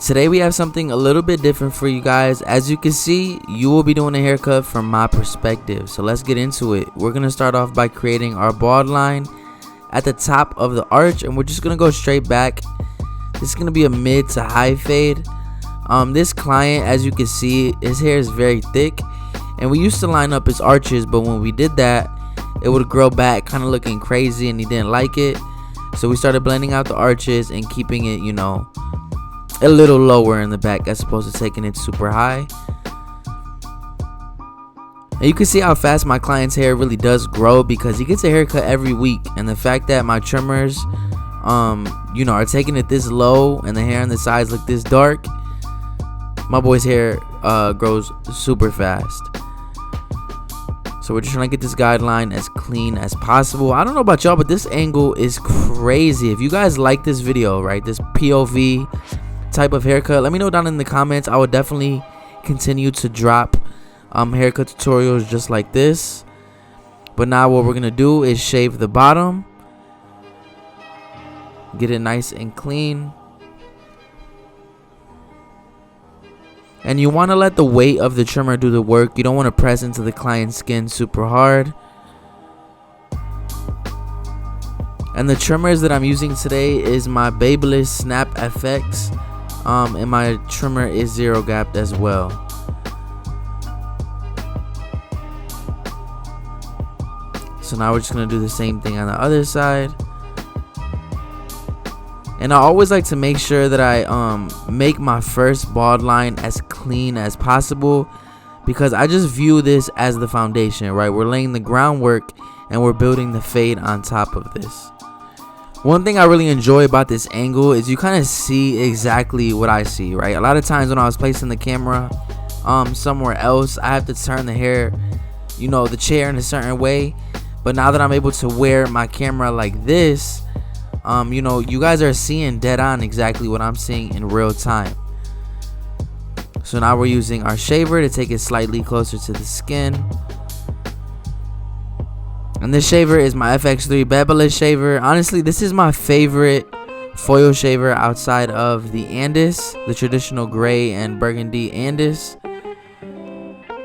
Today we have something a little bit different for you guys. As you can see, you will be doing a haircut from my perspective. So let's get into it. We're going to start off by creating our bald line at the top of the arch, and we're just going to go straight back. This is going to be a mid to high fade. This client, as you can see, his hair is very thick, and we used to line up his arches, but when we did that, it would grow back kind of looking crazy, and he didn't like it. So we started blending out the arches and keeping it, you know, a little lower in the back as opposed to taking it super high. And you can see how fast my client's hair really does grow because he gets a haircut every week, and the fact that my trimmers you know, are taking it this low and the hair on the sides look this dark, my boy's hair grows super fast. So we're just trying to get this guideline as clean as possible. I don't know about y'all, but this angle is crazy. If you guys like this video, right, this POV type of haircut, let me know down in the comments. I would definitely continue to drop haircut tutorials just like this. But now what we're gonna do is shave the bottom, get it nice and clean, and you want to let the weight of the trimmer do the work. You don't want to press into the client's skin super hard. And the trimmers that I'm using today is my Babyliss Snap FX, and my trimmer is zero gapped as well. So now we're just gonna do the same thing on the other side. And I always like to make sure that I make my first bald line as clean as possible, because I just view this as the foundation, right? We're laying the groundwork and we're building the fade on top of this. One thing I really enjoy about this angle is you kind of see exactly what I see, right? A lot of times when I was placing the camera somewhere else, I have to turn the hair, you know, the chair in a certain way. But now that I'm able to wear my camera like this, you know, you guys are seeing dead on exactly what I'm seeing in real time. So now we're using our shaver to take it slightly closer to the skin. And this shaver is my FX3 Babyliss shaver. Honestly, this is my favorite foil shaver outside of the Andis, the traditional gray and burgundy Andis.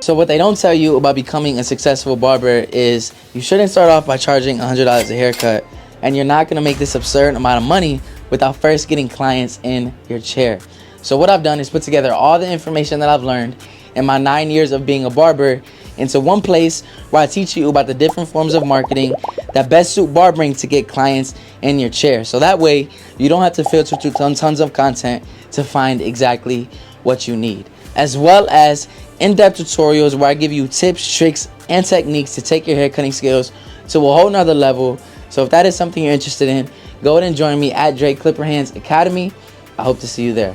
So what they don't tell you about becoming a successful barber is you shouldn't start off by charging $100 a haircut, and you're not going to make this absurd amount of money without first getting clients in your chair. So what I've done is put together all the information that I've learned in my 9 years of being a barber into one place where I teach you about the different forms of marketing that best suit barbering to get clients in your chair. So that way you don't have to filter through tons of content to find exactly what you need, as well as in-depth tutorials where I give you tips, tricks, and techniques to take your hair cutting skills to a whole nother level. So if that is something you're interested in, go ahead and join me at Drake Clipper Hands Academy. I hope to see you there.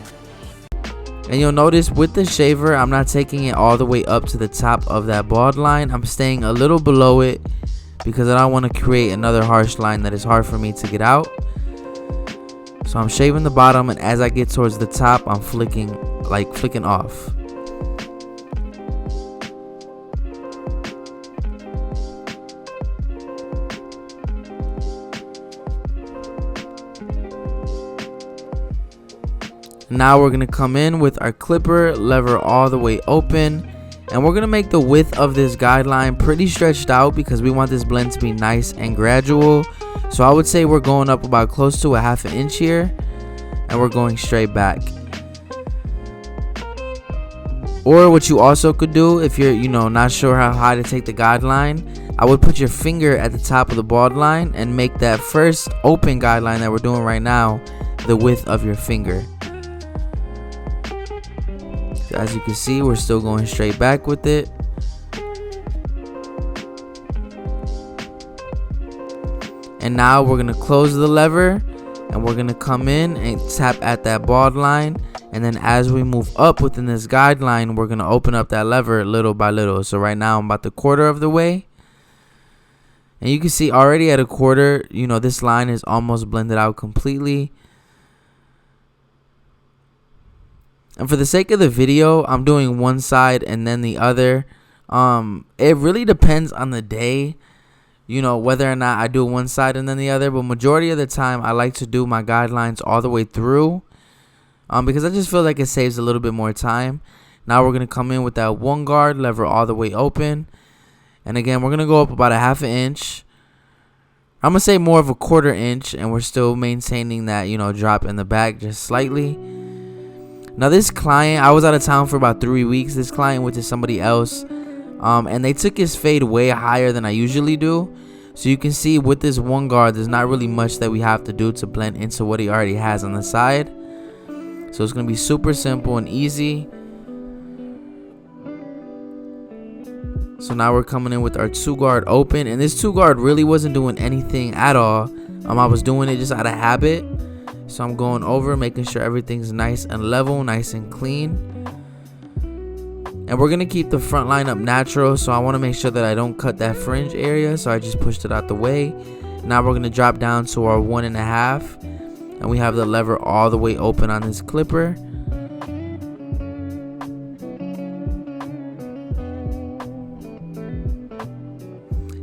And you'll notice with the shaver, I'm not taking it all the way up to the top of that bald line. I'm staying a little below it because I don't want to create another harsh line that is hard for me to get out. So I'm shaving the bottom, and as I get towards the top, I'm flicking off. Now we're going to come in with our clipper lever all the way open, and we're going to make the width of this guideline pretty stretched out because we want this blend to be nice and gradual. So I would say we're going up about close to a ½ inch here, and we're going straight back. Or what you also could do, if you're, you know, not sure how high to take the guideline, I would put your finger at the top of the bald line and make that first open guideline that we're doing right now the width of your finger. As you can see, we're still going straight back with it. And now we're going to close the lever, and we're going to come in and tap at that bald line. And then as we move up within this guideline, we're going to open up that lever little by little. So right now I'm about the quarter of the way. And you can see already at a quarter, you know, this line is almost blended out completely. And for the sake of the video, I'm doing one side and then the other. It really depends on the day, you know, whether or not I do one side and then the other. But majority of the time, I like to do my guidelines all the way through. because I just feel like it saves a little bit more time. Now we're going to come in with that one guard, lever all the way open. And again, we're going to go up about a ½ inch. I'm going to say more of a 1/4 inch, and we're still maintaining that, drop in the back just slightly. Now this client, I was out of town for about 3 weeks. This client went to somebody else, and they took his fade way higher than I usually do. So you can see with this one guard, there's not really much that we have to do to blend into what he already has on the side. So it's going to be super simple and easy. So now we're coming in with our 2 guard open, and this 2 guard really wasn't doing anything at all. I was doing it just out of habit. So I'm going over, making sure everything's nice and level, nice and clean. And we're going to keep the front line up natural, so I want to make sure that I don't cut that fringe area, so I just pushed it out the way. Now we're going to drop down to our 1.5, and we have the lever all the way open on this clipper.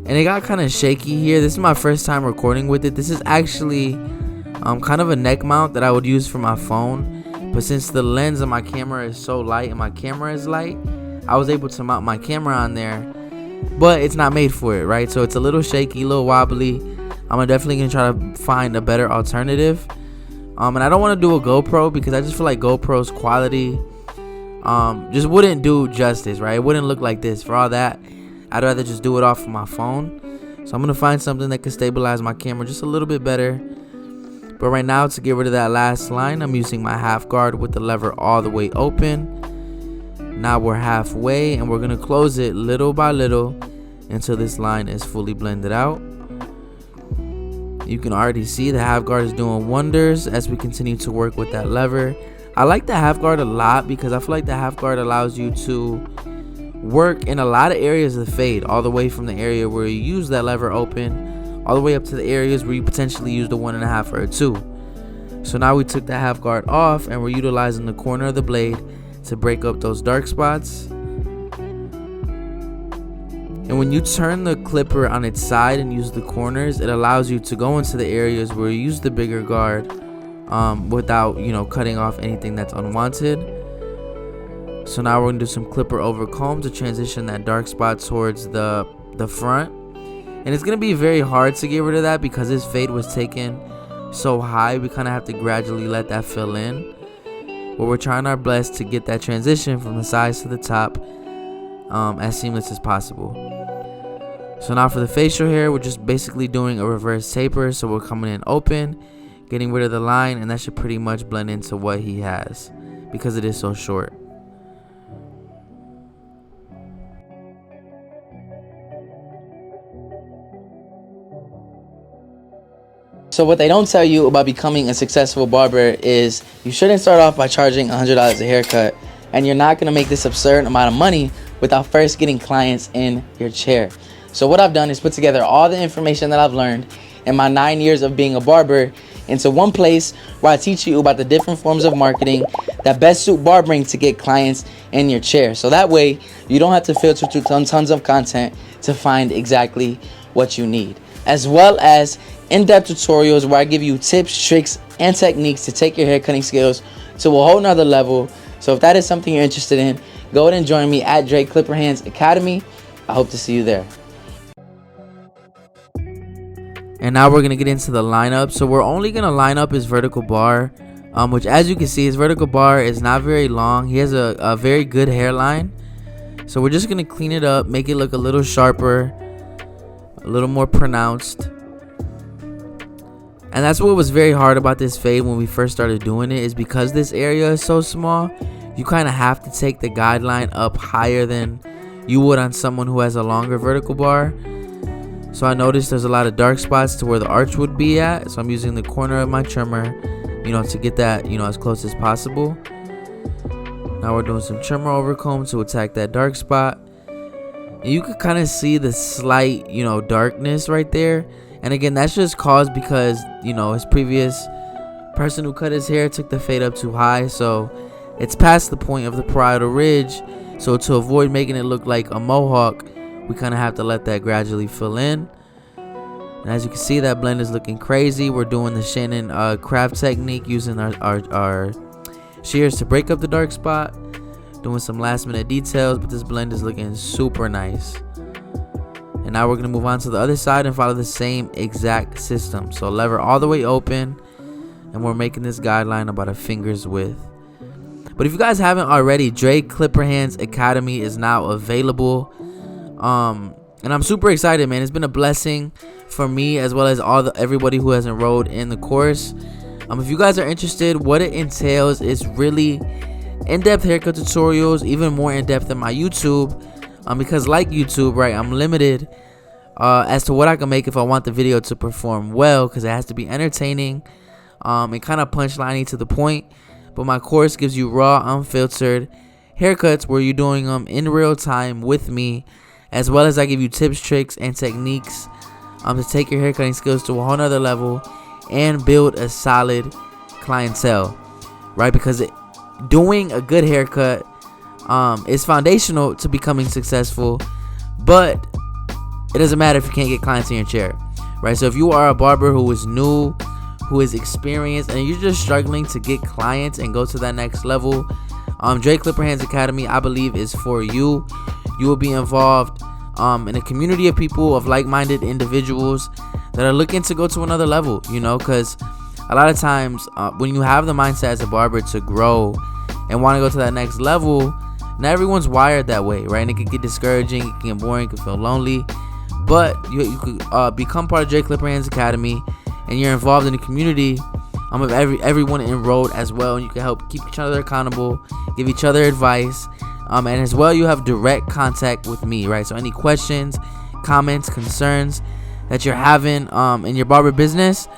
And it got kind of shaky here. This is my first time recording with it. This is actually kind of a neck mount that I would use for my phone. But since the lens of my camera is so light and my camera is light, I was able to mount my camera on there. But it's not made for it, right? So it's a little shaky, a little wobbly. I'm definitely going to try to find a better alternative. And I don't want to do a GoPro because I just feel like GoPro's quality just wouldn't do justice, right? It wouldn't look like this. For all that, I'd rather just do it off of my phone. So I'm going to find something that can stabilize my camera just a little bit better. But right now, to get rid of that last line, I'm using my half guard with the lever all the way open. Now we're halfway, and we're going to close it little by little until this line is fully blended out. You can already see the half guard is doing wonders as we continue to work with that lever. I like the half guard a lot because I feel like the half guard allows you to work in a lot of areas of the fade, all the way from the area where you use that lever open all the way up to the areas where you potentially use the 1.5 or a 2. So now we took that half guard off, and we're utilizing the corner of the blade to break up those dark spots. And when you turn the clipper on its side and use the corners, it allows you to go into the areas where you use the bigger guard without cutting off anything that's unwanted. So now we're going to do some clipper over comb to transition that dark spot towards the front. And it's going to be very hard to get rid of that because this fade was taken so high. We kind of have to gradually let that fill in. But we're trying our best to get that transition from the sides to the top as seamless as possible. So now for the facial hair, we're just basically doing a reverse taper. So we're coming in open, getting rid of the line, and that should pretty much blend into what he has because it is so short. So what they don't tell you about becoming a successful barber is you shouldn't start off by charging $100 a haircut, and you're not going to make this absurd amount of money without first getting clients in your chair. So what I've done is put together all the information that I've learned in my 9 years of being a barber into one place where I teach you about the different forms of marketing that best suit barbering to get clients in your chair. So that way you don't have to filter through tons of content to find exactly what you need, as well as in-depth tutorials where I give you tips, tricks, and techniques to take your hair cutting skills to a whole nother level. So if that is something you're interested in, go ahead and join me at Drake Clipper Hands Academy. I hope to see you there. And now we're going to get into the lineup. So we're only going to line up his vertical bar, which as you can see, his vertical bar is not very long. He has a very good hairline. So we're just going to clean it up, make it look a little sharper, a little more pronounced. And that's what was very hard about this fade when we first started doing it, is because this area is so small, you kind of have to take the guideline up higher than you would on someone who has a longer vertical bar. So I noticed there's a lot of dark spots to where the arch would be at. So I'm using the corner of my trimmer, to get that, as close as possible. Now we're doing some trimmer over comb to attack that dark spot. And you could kind of see the slight, darkness right there. And again, that's just caused because, his previous person who cut his hair took the fade up too high. So it's past the point of the parietal ridge. So to avoid making it look like a mohawk, we kind of have to let that gradually fill in. And as you can see, that blend is looking crazy. We're doing the Shannon craft technique using our shears to break up the dark spot, doing some last minute details, but this blend is looking super nice. And now we're going to move on to the other side and follow the same exact system. So lever all the way open, and we're making this guideline about a finger's width. But if you guys haven't already, Dre Clipper Hands Academy is now available. And I'm super excited, man. It's been a blessing for me as well as everybody who has enrolled in the course. If you guys are interested, what it entails is really in-depth haircut tutorials, even more in-depth than my YouTube. Because like YouTube, right, I'm limited as to what I can make if I want the video to perform well, because it has to be entertaining and kind of punchliney to the point. But my course gives you raw, unfiltered haircuts where you're doing them in real time with me, as well as I give you tips, tricks, and techniques to take your haircutting skills to a whole nother level and build a solid clientele, right? Because doing a good haircut is foundational to becoming successful, but it doesn't matter if you can't get clients in your chair, right? So if you are a barber who is new, who is experienced, and you're just struggling to get clients and go to that next level, Dre Clipper Hands Academy, I believe, is for you. You will be involved in a community of people, of like-minded individuals that are looking to go to another level, you know, because a lot of times when you have the mindset as a barber to grow and want to go to that next level, not everyone's wired that way, right? And it can get discouraging, it can get boring, it can feel lonely. But you could become part of Dre Clipper Hands Academy, and you're involved in the community of everyone enrolled as well, and you can help keep each other accountable, give each other advice, and as well you have direct contact with me, right? So any questions, comments, concerns that you're having in your barber business,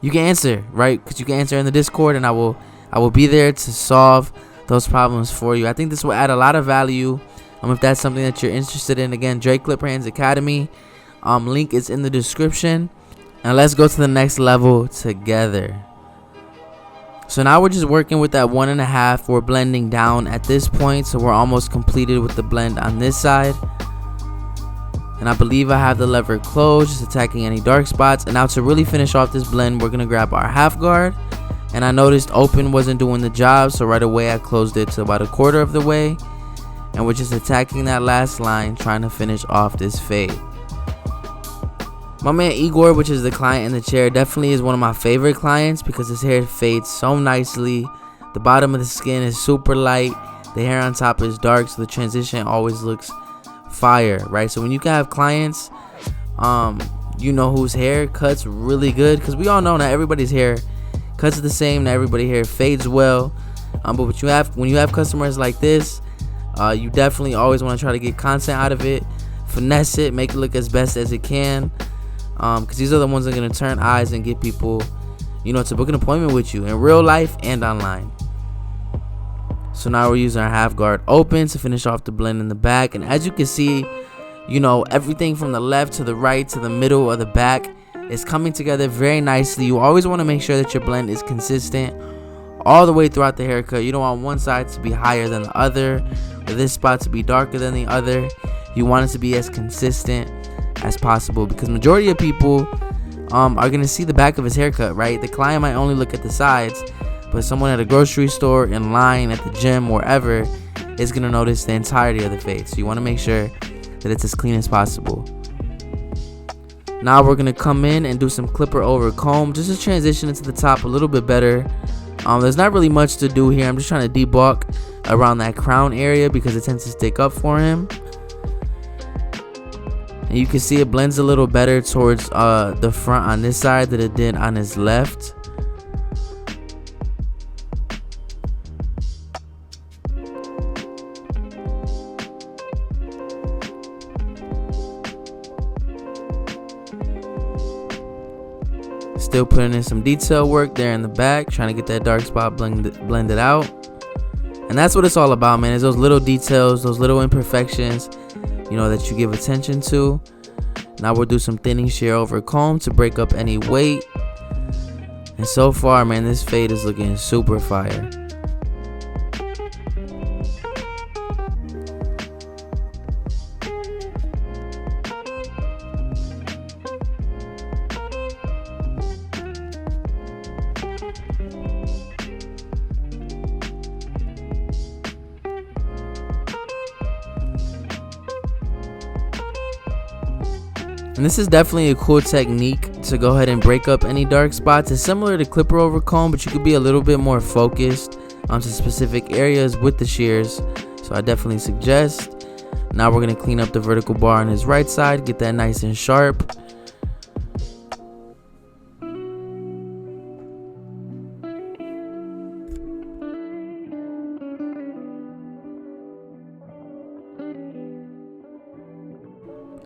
you can answer, right? Because you can answer in the Discord, and I will be there to solve those problems for you. I think this will add a lot of value if that's something that you're interested in. Again, Dre Clipper Hands Academy, link is in the description. And let's go to the next level together. So now we're just working with that 1.5. We're blending down at this point, so we're almost completed with the blend on this side. And I believe I have the lever closed, just attacking any dark spots. And now to really finish off this blend, we're gonna grab our half guard. And I noticed open wasn't doing the job, so right away I closed it to about 1/4 of the way. And we're just attacking that last line, trying to finish off this fade. My man Igor, which is the client in the chair, definitely is one of my favorite clients because his hair fades so nicely. The bottom of the skin is super light. The hair on top is dark, so the transition always looks fire, right? So when you can have clients, you know, whose hair cuts really good, because we all know not everybody's hair cuts the same, not everybody's hair fades well. But when you have customers like this, you definitely always want to try to get content out of it, finesse it, make it look as best as it can. Because these are the ones that are going to turn eyes and get people, you know, to book an appointment with you in real life and online. So now we're using our half guard open to finish off the blend in the back. And as you can see, you know, everything from the left to the right to the middle of the back is coming together very nicely. You always want to make sure that your blend is consistent all the way throughout the haircut. You don't want one side to be higher than the other, or this spot to be darker than the other. You want it to be as consistent as possible, because majority of people are going to see the back of his haircut, right? The client might only look at the sides, but someone at a grocery store, in line, at the gym, wherever, is going to notice the entirety of the face. So you want to make sure that it's as clean as possible. Now we're going to come in and do some clipper over comb, just to transition into the top a little bit better. There's not really much to do here. I'm just trying to debulk around that crown area because it tends to stick up for him. And you can see it blends a little better towards the front on this side than it did on his left. Still putting in some detail work there in the back, trying to get that dark spot blended out. And that's what it's all about, man, is those little details, those little imperfections, you know, that you give attention to. Now we'll do some thinning shear over comb to break up any weight. And so far, man, this fade is looking super fire. And this is definitely a cool technique to go ahead and break up any dark spots. It's similar to clipper over comb, but you could be a little bit more focused onto specific areas with the shears. So I definitely suggest. Now we're going to clean up the vertical bar on his right side, get that nice and sharp.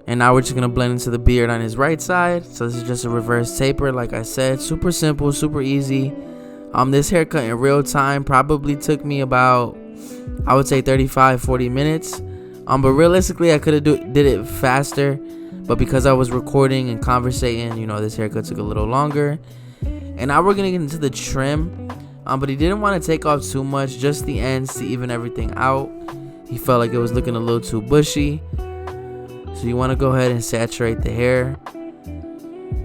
And now we're just gonna blend into the beard on his right side. So this is just a reverse taper, like I said. Super simple, super easy. This haircut in real time probably took me about, I would say 35-40 minutes. But realistically I could have did it faster, but because I was recording and conversating, you know, this haircut took a little longer. And now we're gonna get into the trim. But he didn't want to take off too much, just the ends to even everything out. He felt like it was looking a little too bushy. So you want to go ahead and saturate the hair.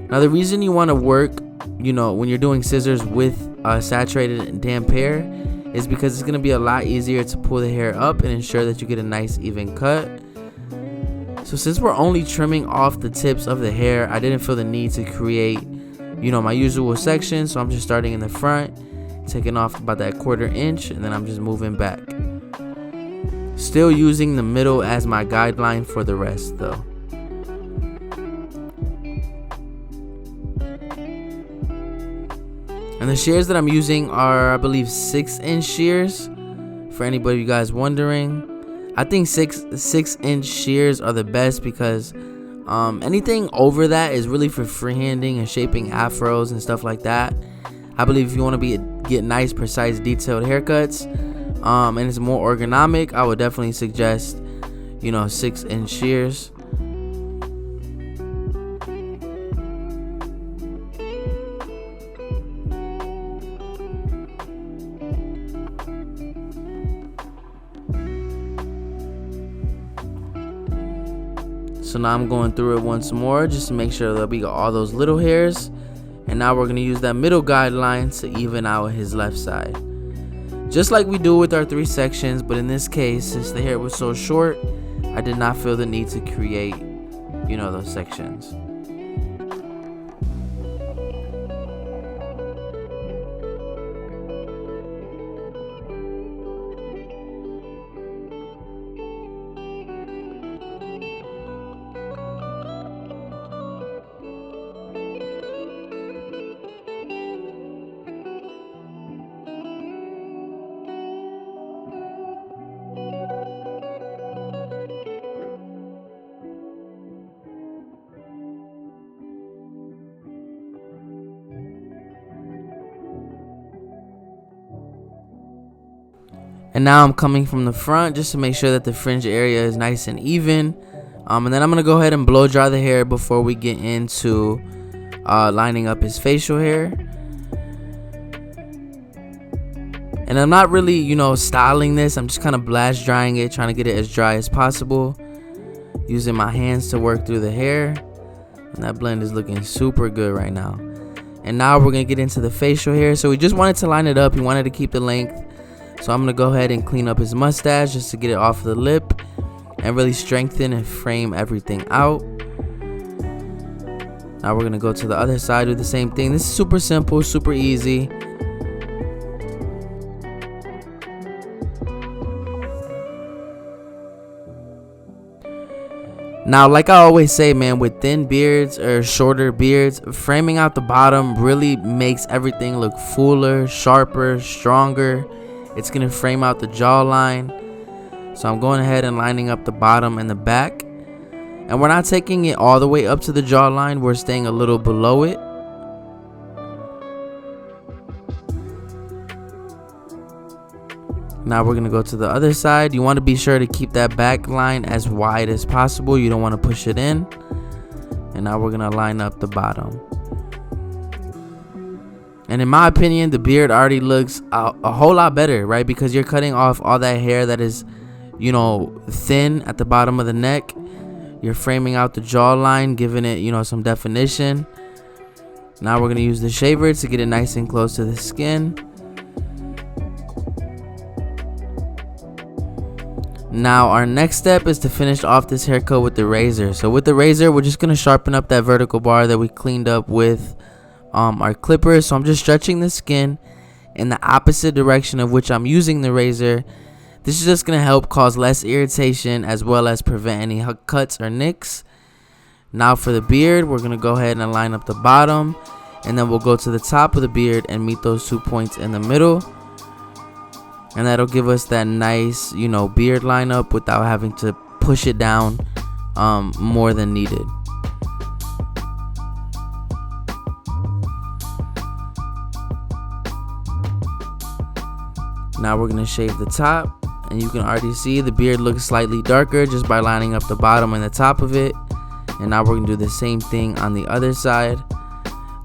Now the reason you want to work, you know, when you're doing scissors with saturated and damp hair is because it's going to be a lot easier to pull the hair up and ensure that you get a nice even cut. So since we're only trimming off the tips of the hair, I didn't feel the need to create, you know, my usual section. So I'm just starting in the front, taking off about that 1/4 inch, and then I'm just moving back. Still using the middle as my guideline for the rest though. And the shears that I'm using are, I believe, 6-inch shears. For anybody you guys wondering, I think 6-inch shears are the best because anything over that is really for freehanding and shaping afros and stuff like that. I believe if you want to get nice, precise, detailed haircuts, and it's more ergonomic, I would definitely suggest, you know, 6-inch shears. So now I'm going through it once more just to make sure that we got all those little hairs. And now we're going to use that middle guideline to even out his left side, just like we do with our 3 sections. But in this case, since the hair was so short, I did not feel the need to create, you know, those sections. And now I'm coming from the front just to make sure that the fringe area is nice and even. And then I'm going to go ahead and blow dry the hair before we get into lining up his facial hair. And I'm not really, you know, styling this. I'm just kind of blast drying it, trying to get it as dry as possible, using my hands to work through the hair. And that blend is looking super good right now. And now we're going to get into the facial hair. So we just wanted to line it up. He wanted to keep the length. So I'm going to go ahead and clean up his mustache just to get it off the lip and really strengthen and frame everything out. Now we're going to go to the other side, do the same thing. This is super simple, super easy. Now, like I always say, man, with thin beards or shorter beards, framing out the bottom really makes everything look fuller, sharper, stronger. It's going to frame out the jawline. So I'm going ahead and lining up the bottom and the back. And we're not taking it all the way up to the jawline. We're staying a little below it. Now we're going to go to the other side. You want to be sure to keep that back line as wide as possible. You don't want to push it in. And now we're going to line up the bottom. And in my opinion, the beard already looks a whole lot better, right? Because you're cutting off all that hair that is, you know, thin at the bottom of the neck. You're framing out the jawline, giving it, you know, some definition. Now we're going to use the shaver to get it nice and close to the skin. Now our next step is to finish off this haircut with the razor. So with the razor, we're just going to sharpen up that vertical bar that we cleaned up with our clippers. So I'm just stretching the skin in the opposite direction of which I'm using the razor. This is just going to help cause less irritation as well as prevent any cuts or nicks. Now for the beard, we're going to go ahead and line up the bottom, and then we'll go to the top of the beard and meet those 2 points in the middle. And that'll give us that nice, beard lineup without having to push it down more than needed. Now we're going to shave the top, and you can already see the beard looks slightly darker just by lining up the bottom and the top of it. And now we're going to do the same thing on the other side.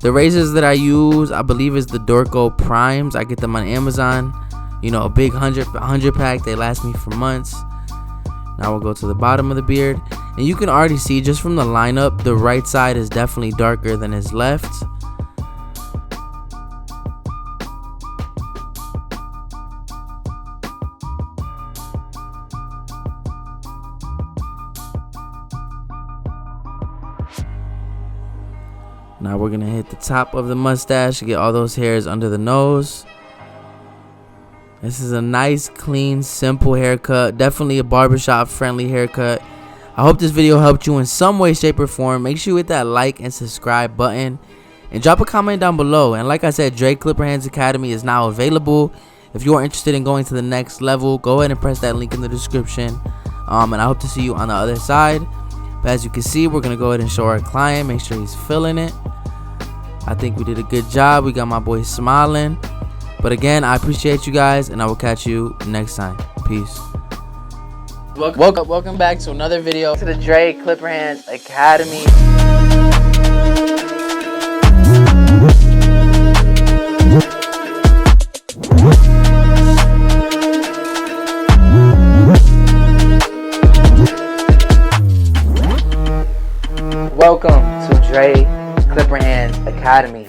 The razors that I use, I believe, is the Dorco Primes. I get them on Amazon. A big 100 pack. They last me for months. Now we'll go to the bottom of the beard, and you can already see just from the lineup, the right side is definitely darker than his left. Now we're gonna hit the top of the mustache to get all those hairs under the nose. This is a nice, clean, simple haircut. Definitely a barbershop friendly haircut. I hope this video helped you in some way, shape, or form. Make sure you hit that like and subscribe button, and drop a comment down below. And like I said, Dre Clipper Hands Academy is now available. If you are interested in going to the next level, go ahead and press that link in the description. And I hope to see you on the other side. But as you can see, we're gonna go ahead and show our client. Make sure he's feeling it. I think we did a good job. We got my boy smiling. But again, I appreciate you guys, and I will catch you next time. Peace. Welcome back to another video to the Dre Clipper Hands Academy. Welcome to Dre Clipper Hands Academy.